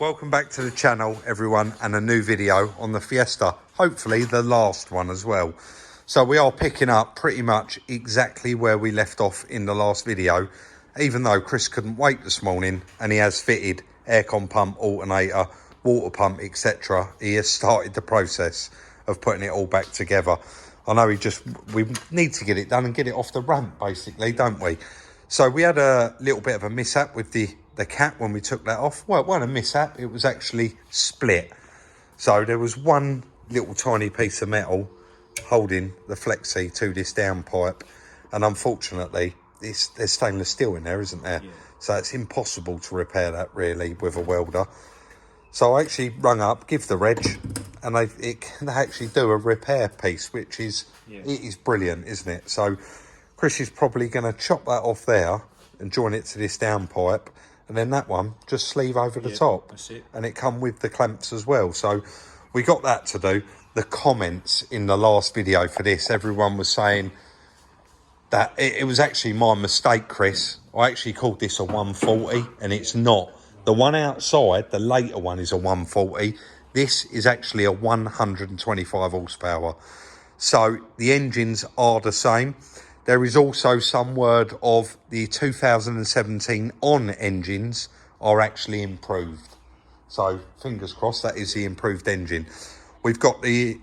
Welcome back to the channel, everyone, and a new video on the Fiesta. Hopefully the last one as well. So we are picking up pretty much exactly where we left off in the last video, even though Chris couldn't wait this morning and he has fitted aircon pump, alternator, water pump, etc. He has started the process of putting it all back together. I know we need to get it done and get it off the ramp, basically, don't we? So we had a little bit of a mishap with the cat when we took that off. Well, it wasn't a mishap, it was actually split. So there was one little tiny piece of metal holding the flexi to this downpipe, and unfortunately there's stainless steel in there, isn't there? Yeah. So it's impossible to repair that really with a welder. So I actually rung up, give the reg, and they actually do a repair piece, which is it is brilliant, isn't it? So Chris is probably going to chop that off there and join it to this downpipe, and then that one just sleeve over the top. That's it. And it come with the clamps as well. So we got that to do. The comments in the last video for this, everyone was saying that it was actually my mistake, Chris. I actually called this a 140 and it's not. The one outside, the later one, is a 140. This is actually a 125 horsepower. So the engines are the same. There is also some word of the 2017 on engines are actually improved. So fingers crossed that is the improved engine. We've got a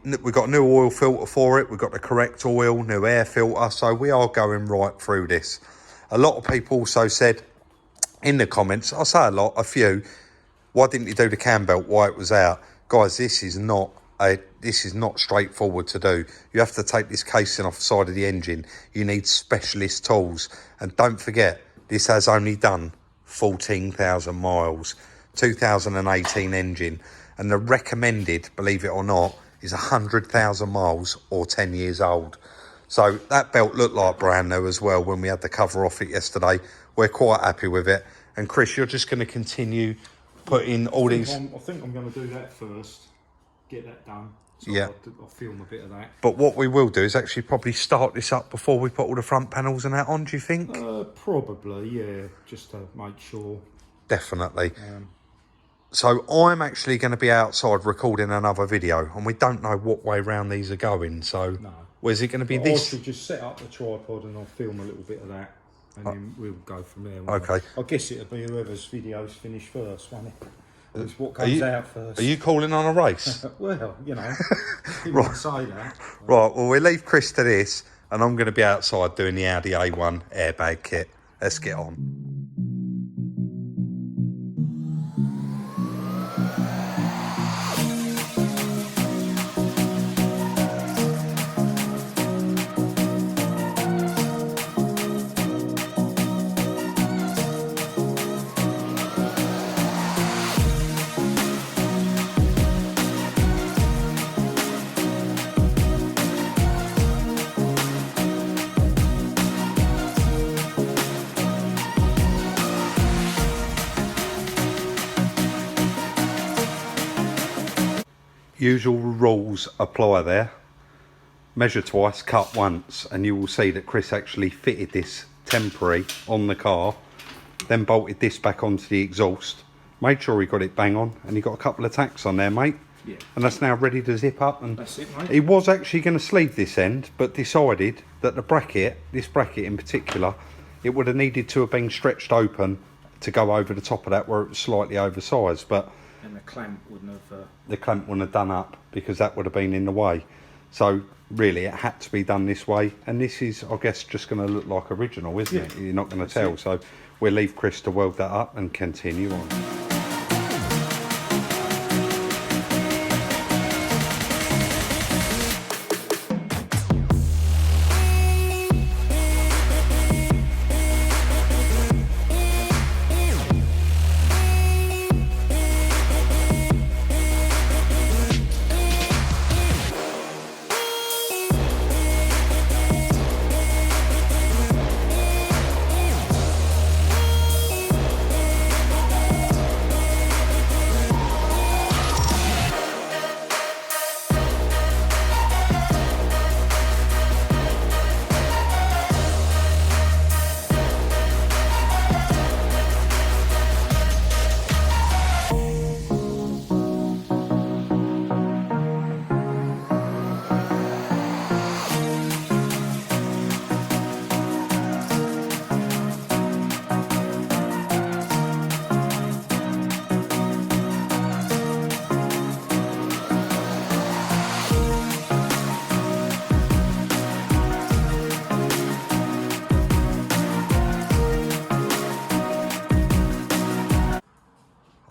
new oil filter for it. We've got the correct oil, new air filter. So we are going right through this. A lot of people also said in the comments, I say a few, why didn't you do the cam belt while it was out? Guys, this is not straightforward to do. You have to take this casing off the side of the engine. You need specialist tools. And don't forget, this has only done 14,000 miles, 2018 engine. And the recommended, believe it or not, is 100,000 miles or 10 years old. So that belt looked like brand new as well when we had the cover off it yesterday. We're quite happy with it. And Chris, you're just going to continue putting all these... I think I'm going to do that first. Get that done. So yeah. I'll film a bit of that. But what we will do is actually probably start this up before we put all the front panels and that on, do you think? Probably, yeah. Just to make sure. Definitely. So I'm actually going to be outside recording another video, and we don't know what way round these are going. So no. Where's it going to be this? I should just set up the tripod and I'll film a little bit of that. And then we'll go from there. Okay. I guess it'll be whoever's video's finished first, won't it? It's what comes out first. Are you calling on a race? Well, you know, people right. Say that. Right, well, we leave Chris to this, and I'm going to be outside doing the Audi A1 airbag kit. Let's get on. Usual rules apply there. Measure twice, cut once, and you will see that Chris actually fitted this temporary on the car, then bolted this back onto the exhaust, made sure he got it bang on, and he got a couple of tacks on there, mate. Yeah. And that's now ready to zip up. And that's it, mate. He was actually going to sleeve this end, but decided that the bracket, this bracket in particular, it would have needed to have been stretched open to go over the top of that where it was slightly oversized, but and the clamp wouldn't have... The clamp wouldn't have done up because that would have been in the way. So really it had to be done this way. And this is, I guess, just going to look like original, isn't it? You're not going to tell. So we'll leave Chris to weld that up and continue on.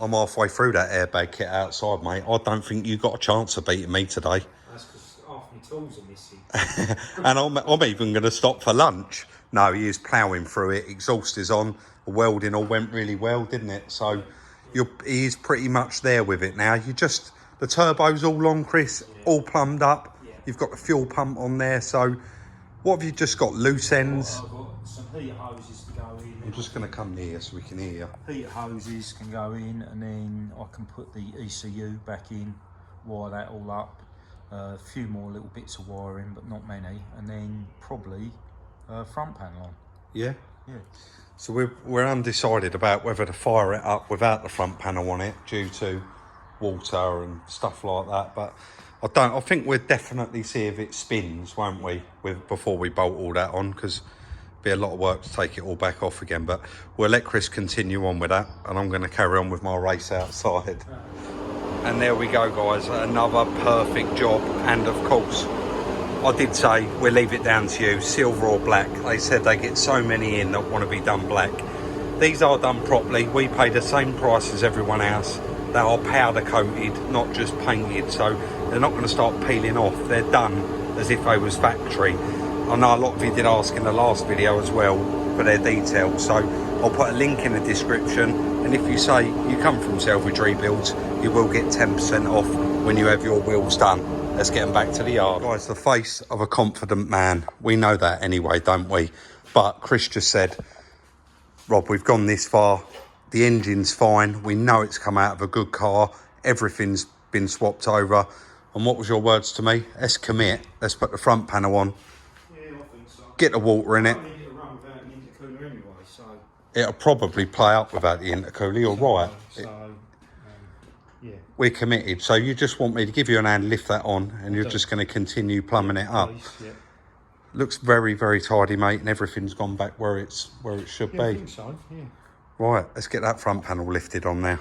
I'm halfway through that airbag kit outside, mate. I don't think you got a chance of beating me today. That's because half my tools are missing. And I'm even going to stop for lunch. No, he is ploughing through it. Exhaust is on. The welding all went really well, didn't it? So he is pretty much there with it now. The turbo's all on, Chris, all plumbed up. Yeah. You've got the fuel pump on there. So what have you just got? Loose ends? I've got some heater hoses to go in. I'm just going to come near so we can hear you. Heater hoses can go in, and then I can put the ECU back in, wire that all up. A few more little bits of wiring, but not many. And then probably front panel on. Yeah? Yeah. So we're undecided about whether to fire it up without the front panel on it due to water and stuff like that, but I think we'll definitely see if it spins, won't we, before we bolt all that on, because it'll be a lot of work to take it all back off again. But we'll let Chris continue on with that, and I'm going to carry on with my race outside. And there we go, guys, another perfect job. And of course, I did say we'll leave it down to you, silver or black. They said they get so many in that want to be done black. These are done properly. We pay the same price as everyone else. They are powder coated, not just painted, so they're not going to start peeling off. They're done as if they was factory. I know a lot of you did ask in the last video as well for their details, so I'll put a link in the description, and if you say you come from Salvage Rebuilds, you will get 10% off when you have your wheels done. Let's get them back to the yard. Guys, the face of a confident man. We know that anyway, don't we? But Chris just said, Rob, we've gone this far. The engine's fine. We know it's come out of a good car. Everything's been swapped over. And what was your words to me? Let's commit. Let's put the front panel on. Yeah, I think so. Get the water in it. I need it to run without an intercooler anyway, so... It'll probably play up without the intercooler. You're right. Yeah. We're committed. So you just want me to give you an hand, lift that on, and you're just going to continue plumbing it up. Yeah. Looks very, very tidy, mate, and everything's gone back where it should be. I think so, yeah. Right, let's get that front panel lifted on now.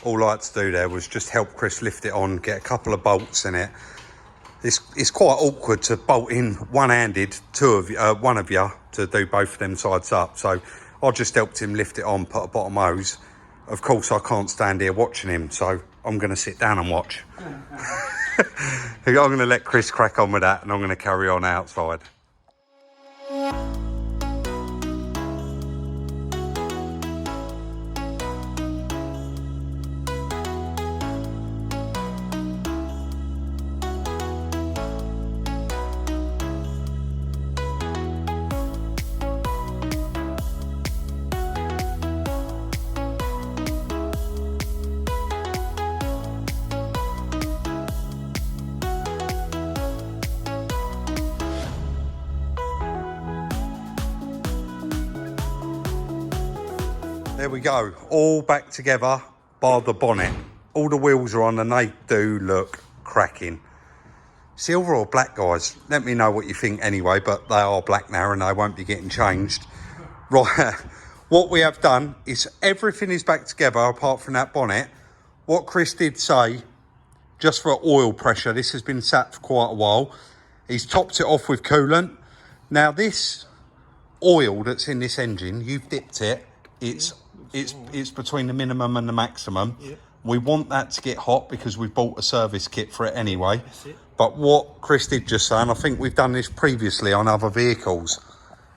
All I had to do there was just help Chris lift it on, get a couple of bolts in it. It's quite awkward to bolt in one-handed, one of you to do both of them sides up. So I just helped him lift it on, put a bottom hose. Of course, I can't stand here watching him, so I'm going to sit down and watch. I'm going to let Chris crack on with that, and I'm going to carry on outside. There we go, all back together, bar the bonnet. All the wheels are on and they do look cracking. Silver or black, guys? Let me know what you think anyway, but they are black now and they won't be getting changed. Right, what we have done is everything is back together apart from that bonnet. What Chris did say, just for oil pressure, this has been sat for quite a while. He's topped it off with coolant. Now this oil that's in this engine, you've dipped it. It's between the minimum and the maximum. Yep. We want that to get hot because we've bought a service kit for it anyway. That's it. But what Chris did just say, and I think we've done this previously on other vehicles,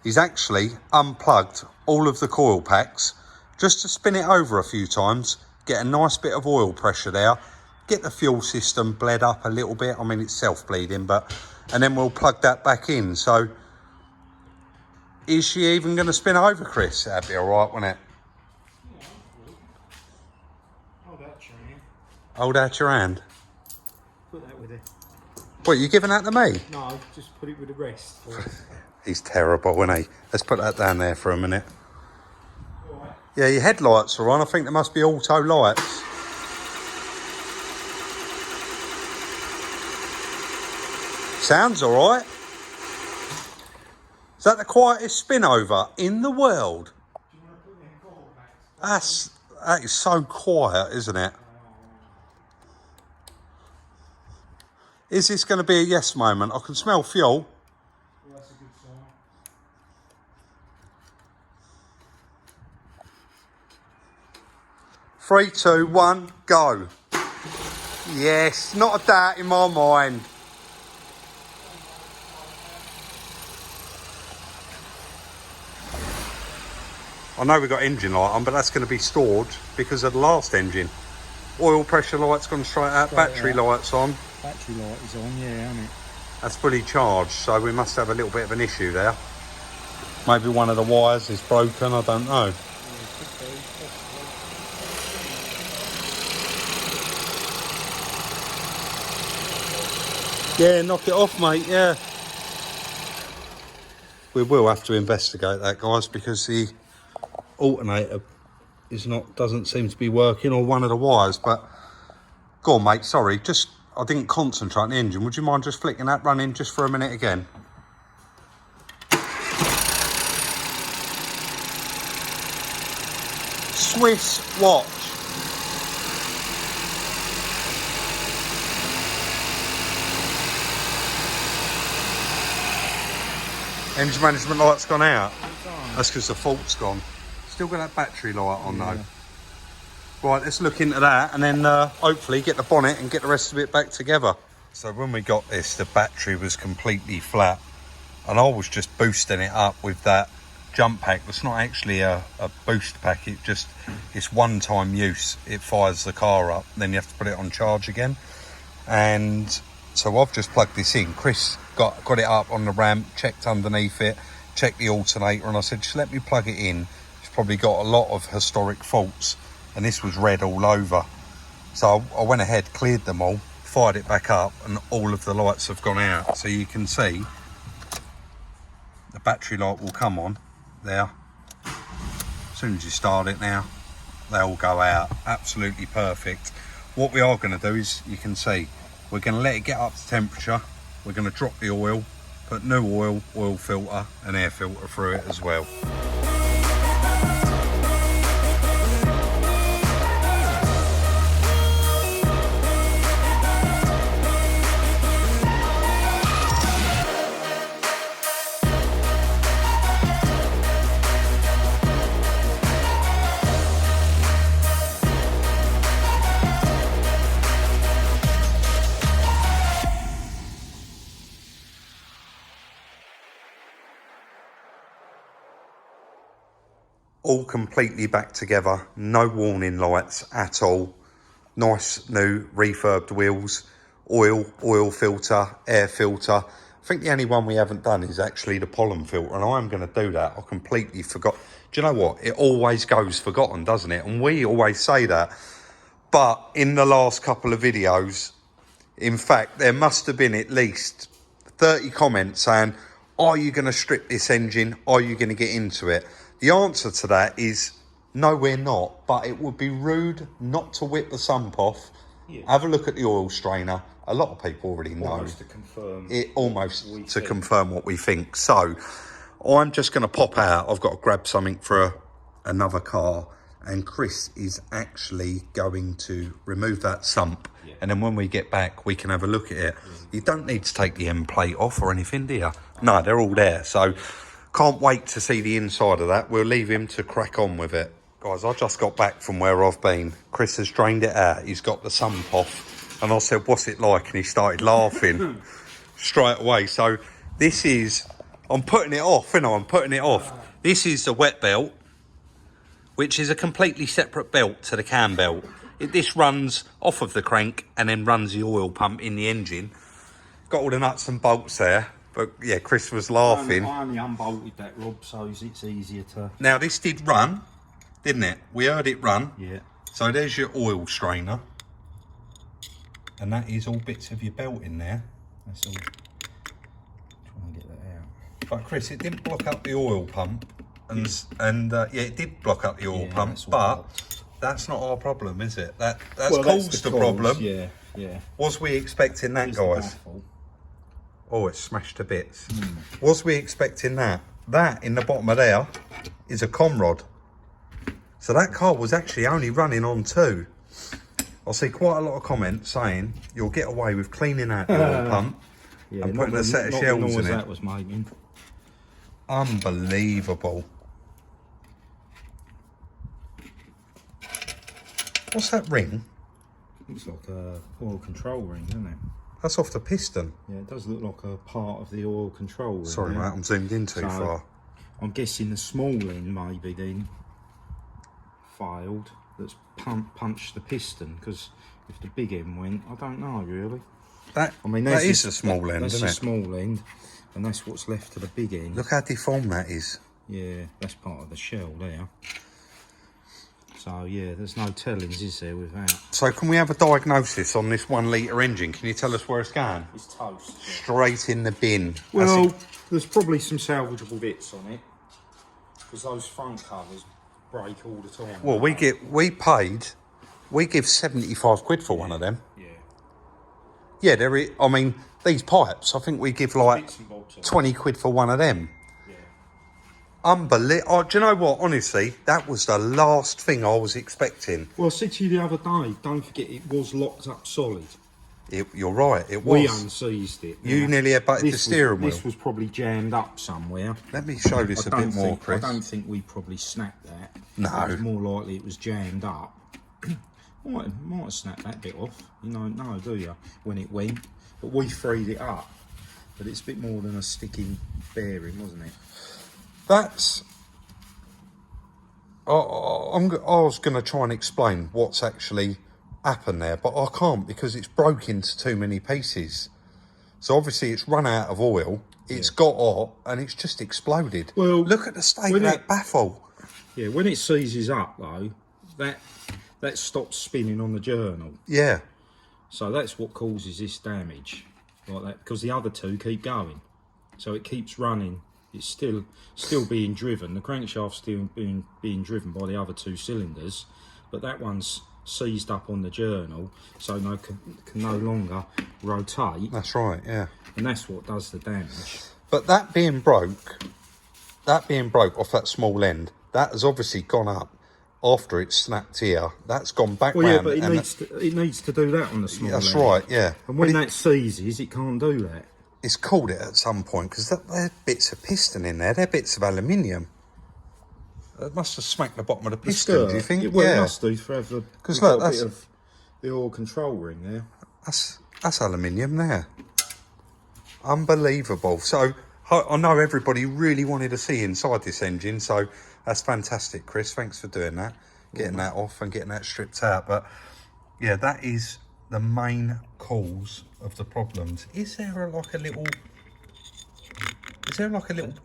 he's actually unplugged all of the coil packs just to spin it over a few times, get a nice bit of oil pressure there, get the fuel system bled up a little bit. I mean, it's self-bleeding, and then we'll plug that back in. So is she even going to spin over, Chris? That'd be all right, wouldn't it? Hold out your hand. Put that with it. What, you giving that to me? No, just put it with the rest. He's terrible, isn't he? Let's put that down there for a minute. All right. Yeah, your headlights are on. I think there must be auto lights. Sounds all right. Is that the quietest spin over in the world? That is so quiet, isn't it? Is this going to be a yes moment? I can smell fuel. Well, that's a good sign. 3, 2, 1, go. Yes, not a doubt in my mind. I know we've got engine light on, but that's going to be stored because of the last engine. Oil pressure light's gone straight out, battery light's on. Battery light is on, yeah, isn't it? That's fully charged, so we must have a little bit of an issue there. Maybe one of the wires is broken, I don't know. Yeah, knock it off, mate, yeah. We will have to investigate that, guys, because the alternator doesn't seem to be working, or one of the wires. But go on, mate, sorry, I didn't concentrate on the engine. Would you mind just flicking that running just for a minute again? Swiss watch. Engine management light's gone out. That's because the fault's gone. Still got that battery light on though. Right, let's look into that and then hopefully get the bonnet and get the rest of it back together. So when we got this, the battery was completely flat and I was just boosting it up with that jump pack. It's not actually a boost pack, it's one-time use. It fires the car up, then you have to put it on charge again. And so I've just plugged this in. Chris got it up on the ramp, checked underneath it, checked the alternator, and I said, just let me plug it in. It's probably got a lot of historic faults, and this was red all over. So I went ahead, cleared them all, fired it back up, and all of the lights have gone out. So you can see the battery light will come on there. As soon as you start it now, they all go out. Absolutely perfect. What we are going to do is, you can see, we're going to let it get up to temperature. We're going to drop the oil, put new oil filter and air filter through it as well. All completely back together, no warning lights at all. Nice new refurbed wheels, oil filter, air filter. I think the only one we haven't done is actually the pollen filter, and I am going to do that. I completely forgot. Do you know what? It always goes forgotten, doesn't it? And we always say that. But in the last couple of videos, in fact, there must have been at least 30 comments saying, are you going to strip this engine? Are you going to get into it? The answer to that is no, we're not, but it would be rude not to whip the sump off. Yeah. Have a look at the oil strainer. A lot of people already know. Almost to confirm. Confirm what we think. So I'm just going to pop out. I've got to grab something for another car, and Chris is actually going to remove that sump. Yeah. And then when we get back, we can have a look at it. Yeah. You don't need to take the end plate off or anything, do you? No, they're all there. So can't wait to see the inside of that. We'll leave him to crack on with it. Guys, I just got back from where I've been. Chris has drained it out. He's got the sump off. And I said, what's it like? And he started laughing straight away. So this is, I'm putting it off, I'm putting it off. This is the wet belt, which is a completely separate belt to the cam belt. This runs off of the crank and then runs the oil pump in the engine. Got all the nuts and bolts there. But yeah, Chris was laughing. I only unbolted that, Rob, so it's easier to... Now this did run, didn't it? We heard it run. Yeah. So there's your oil strainer. And that is all bits of your belt in there. That's all. Try and get that out. But Chris, it didn't block up the oil pump and yeah, it did block up the oil pump, but that's not our problem, is it? That's caused the problem. Yeah. Was we expecting that, guys? Oh, it's smashed to bits. Was we expecting that? That in the bottom of there is a conrod. So that car was actually only running on 2. I see quite a lot of comments saying you'll get away with cleaning out the oil pump and putting a set of shells in it. That was making. Unbelievable. What's that ring? Looks like a oil control ring, doesn't it? That's off the piston. Yeah, it does look like a part of the oil control ring. Sorry, mate, I'm zoomed in too far. I'm guessing the small end maybe then failed. That's punched the piston, because if the big end went, I don't know really. That is a small end, that's isn't it? That's a small end, and that's what's left of the big end. Look how deformed that is. Yeah, that's part of the shell there. So yeah, there's no tellings, is there, with that? So can we have a diagnosis on this 1 litre engine? Can you tell us where it's going? It's toast. Yeah. Straight in the bin. Well, there's probably some salvageable bits on it, because those front covers break all the time. Well, we give 75 quid for one of them. Yeah, I mean, these pipes, I think we give like 20 quid for one of them. Unbelievable. Oh, do you know what? Honestly, that was the last thing I was expecting. Well, I said to you the other day, don't forget it was locked up solid. You're right, it was. We unseized it. You nearly had butted the steering wheel. This was probably jammed up somewhere. Let me show this a bit more, Chris. I don't think we probably snapped that. No. It was more likely it was jammed up. might have snapped that bit off. You don't know, do you, when it went? But we freed it up. But it's a bit more than a sticking bearing, wasn't it? That's... I was going to try and explain what's actually happened there, but I can't because it's broke into too many pieces. So obviously it's run out of oil, it's got hot, and it's just exploded. Well, look at the state of that baffle. Yeah, when it seizes up though, that stops spinning on the journal. Yeah. So that's what causes this damage, like that, because the other two keep going. So it keeps running. It's still being driven. The crankshaft's still being driven by the other 2 cylinders, but that one's seized up on the journal, so can no longer rotate. That's right, yeah. And that's what does the damage. But that being broke off that small end, that has obviously gone up after it's snapped here. That's gone back round. Yeah, but it needs to do that on the small end. That's right, yeah. And when that seizes, it can't do that. It's called it at some point because there are bits of piston in there. They're bits of aluminium. It must have smacked the bottom of the piston. Do you think? It must do for the. Because look, that's a bit of the oil control ring there. That's aluminium there. Unbelievable. So I know everybody really wanted to see inside this engine. So that's fantastic, Chris. Thanks for doing that, getting that off and getting that stripped out. But yeah, that is the main cause of the problems. Is there like a little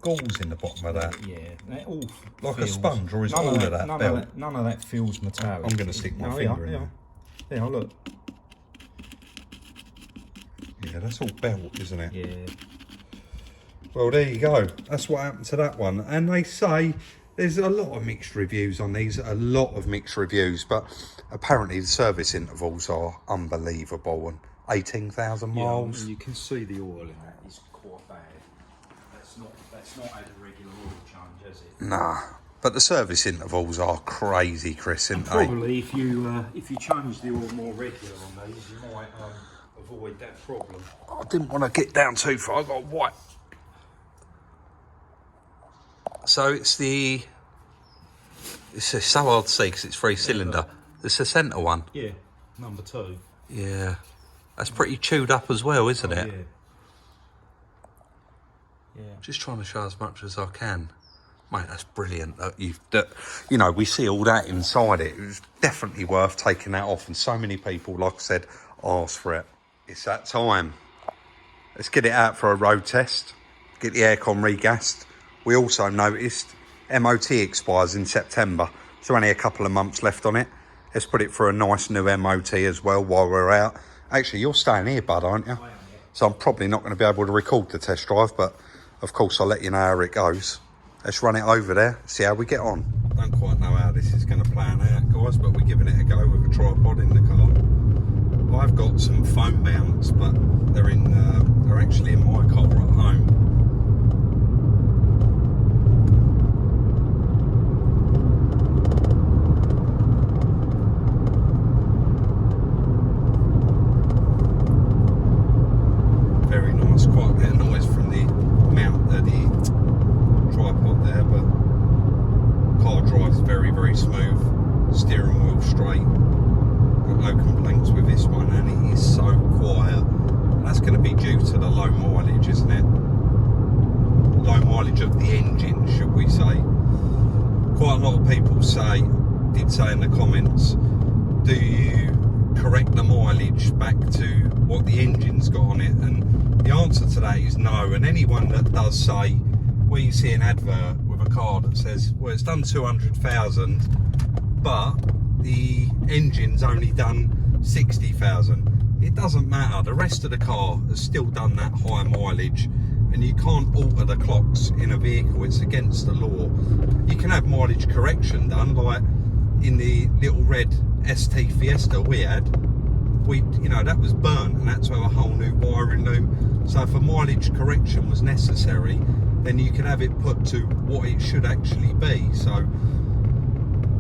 gauze in the bottom of that? Yeah, that all like feels, a sponge, or is all of that belt? None of that feels metallic. I'm going to stick my finger in there. Yeah, look. Yeah, that's all belt, isn't it? Yeah. Well, there you go. That's what happened to that one. And they say there's a lot of mixed reviews on these, but apparently the service intervals are unbelievable, and 18,000 miles. Yeah, you can see the oil in that is quite bad. That's not had a regular oil change, has it? Nah, but the service intervals are crazy, Chris, aren't they? Probably if you change the oil more regular on these, you might avoid that problem. I didn't want to get down too far. I got white. So it's so hard to see because it's 3-cylinder. It's the centre one. Yeah, number 2. Yeah, that's pretty chewed up as well, isn't it? Yeah. Just trying to show as much as I can. Mate, that's brilliant. You know, we see all that inside it. It was definitely worth taking that off. And so many people, like I said, asked for it. It's that time. Let's get it out for a road test. Get the aircon regassed. We also noticed MOT expires in September. So only a couple of months left on it. Let's put it for a nice new MOT as well while we're out. Actually, you're staying here, bud, aren't you? So I'm probably not going to be able to record the test drive, but of course I'll let you know how it goes. let's run it over there, see how we get on. I don't quite know how this is going to plan out, guys, but we're giving it a go with a tripod in the car. I've got some foam mounts, but they're actually in my car at home. Very nice, quite a bit of noise from the mount, the tripod there, but car drives very, very smooth, steering wheel straight. Got no complaints with this one, and it is so quiet. And that's going to be due to the low mileage, isn't it? Low mileage of the engine, should we say. Quite a lot of people did say in the comments, do you correct the mileage back to what the engine's got on it? And the answer to that is no. And anyone that does say, where you see an advert with a car that says, well, it's done 200,000, but the engine's only done 60,000. It doesn't matter. The rest of the car has still done that high mileage, and you can't alter the clocks in a vehicle. It's against the law. You can have mileage correction done, like in the little red ST Fiesta we had. That was burnt, and that's where a whole new wiring loom. So if a mileage correction was necessary, then you can have it put to what it should actually be. So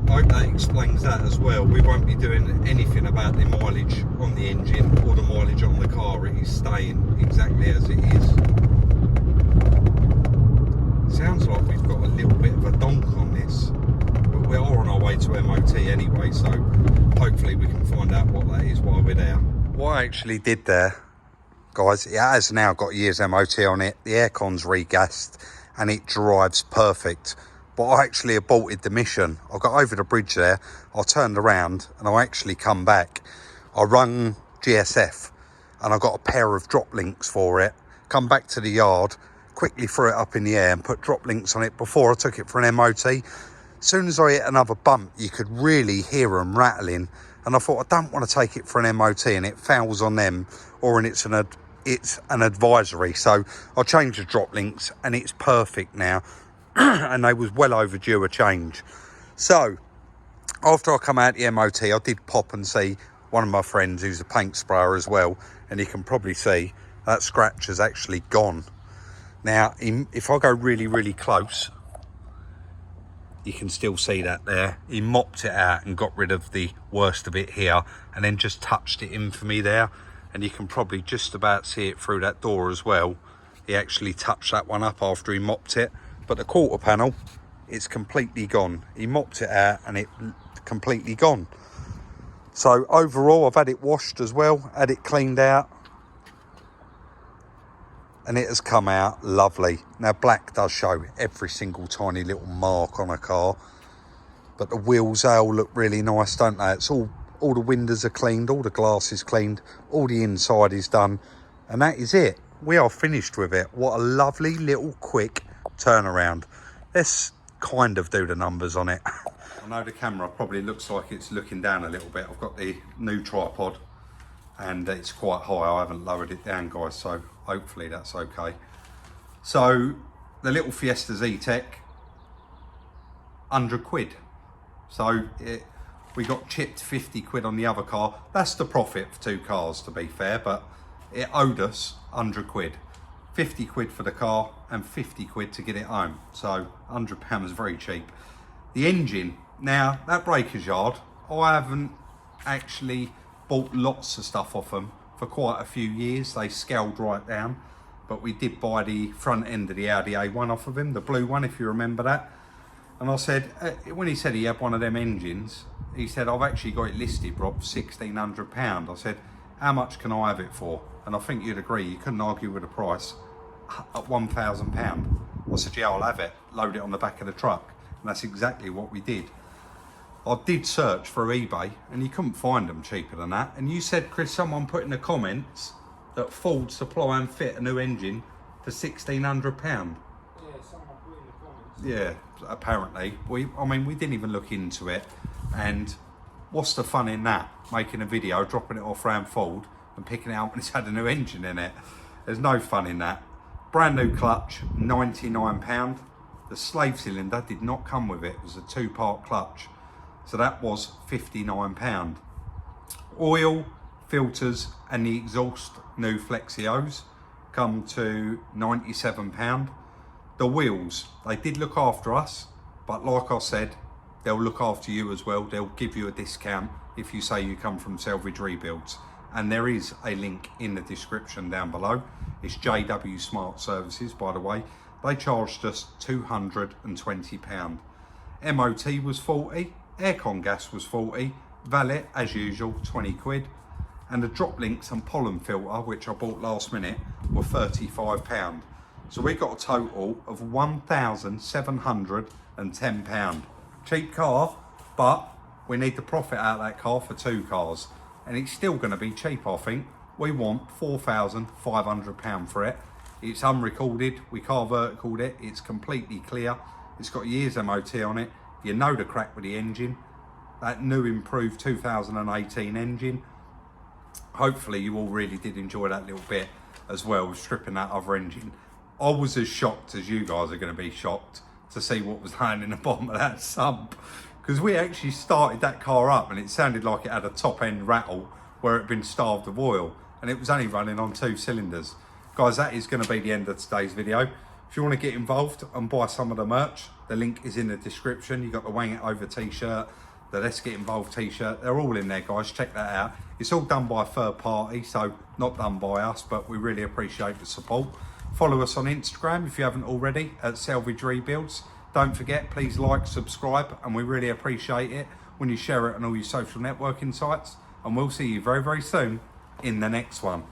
I hope that explains that as well. We won't be doing anything about the mileage on the engine or the mileage on the car. It is staying exactly as it is. Sounds like we've got a little bit of a donk on this, but we are on our way to MOT anyway, so hopefully we can find out what that is while we're there. What I actually did there, guys, it has now got a year's MOT on it. The aircon's regassed and it drives perfect. But I actually aborted the mission. I got over the bridge there, I turned around and I actually come back. I rung GSF and I got a pair of drop links for it. Come back to the yard, quickly threw it up in the air and put drop links on it before I took it for an MOT. As soon as I hit another bump, you could really hear them rattling. And I thought, I don't want to take it for an MOT and it fouls on them, or it's an advisory. So I changed the drop links and it's perfect now. And they was well overdue a change. So after I come out the MOT, I did pop and see one of my friends who's a paint sprayer as well, and you can probably see that scratch has actually gone. Now if I go really, really close, you can still see that there. He mopped it out and got rid of the worst of it here, and then just touched it in for me there, and you can probably just about see it through that door as well. He actually touched that one up after he mopped it. But the quarter panel, it's completely gone. He mopped it out and it's completely gone. So overall, I've had it washed as well, had it cleaned out, and it has come out lovely. Now black does show every single tiny little mark on a car, but the wheels, they all look really nice, don't they? It's all the windows are cleaned, all the glass is cleaned, all the inside is done, and that is it. We are finished with it. What a lovely little quick turnaround. Let's kind of do the numbers on it. I know the camera probably looks like it's looking down a little bit. I've got the new tripod and it's quite high. I haven't lowered it down, guys, so hopefully that's okay. So the little Fiesta Zetec, 100 quid. So we got chipped 50 quid on the other car. That's the profit for two cars, to be fair, but it owed us 100 quid. 50 quid for the car and 50 quid to get it home. So £100 was very cheap. The engine, now that breaker's yard, I haven't actually bought lots of stuff off them for quite a few years. They scaled right down, but we did buy the front end of the Audi A1 off of him, the blue one, if you remember that. And I said, when he said he had one of them engines, he said, I've actually got it listed, Rob, £1,600. I said, how much can I have it for? And I think you'd agree, you couldn't argue with the price, at £1,000. I said, yeah, I'll have it, load it on the back of the truck. And that's exactly what we did. I did search for eBay and you couldn't find them cheaper than that. And you said, Chris, someone put in the comments that Ford supply and fit a new engine for £1,600. Yeah, someone put in the comments. Yeah, apparently. We didn't even look into it. And what's the fun in that? Making a video, dropping it off round Ford and picking it up when it's had a new engine in it. There's no fun in that. Brand new clutch, £99. The slave cylinder did not come with it. It was a 2-part clutch. So that was £59. Oil, filters and the exhaust, new Flexios, come to £97. The wheels, they did look after us, but like I said, they'll look after you as well. They'll give you a discount if you say you come from Salvage Rebuilds. And there is a link in the description down below. It's JW Smart Services, by the way. They charged us £220. MOT was 40, aircon gas was 40, valet as usual 20 quid, and the drop links and pollen filter, which I bought last minute, were £35. So we got a total of £1,710. Cheap car, but we need the profit out of that car for 2 cars, and it's still going to be cheap. I think we want £4,500 for it. It's unrecorded, we car verticaled it, it's completely clear, it's got years MOT on it. You know the crack with the engine, that new improved 2018 engine. Hopefully you all really did enjoy that little bit as well, stripping that other engine. I was as shocked as you guys are going to be shocked to see what was lying in the bottom of that sump, because we actually started that car up and it sounded like it had a top end rattle where it had been starved of oil, and it was only running on 2 cylinders. Guys, that is going to be the end of today's video. If you want to get involved and buy some of the merch, the link is in the description. You got the Wang It Over t-shirt, the Let's Get Involved t-shirt, they're all in there, guys. Check that out. It's all done by a third party, so not done by us, but we really appreciate the support. Follow us on Instagram if you haven't already at Salvage Rebuilds. Don't forget, please like, subscribe, and we really appreciate it when you share it on all your social networking sites. And we'll see you very, very soon in the next one.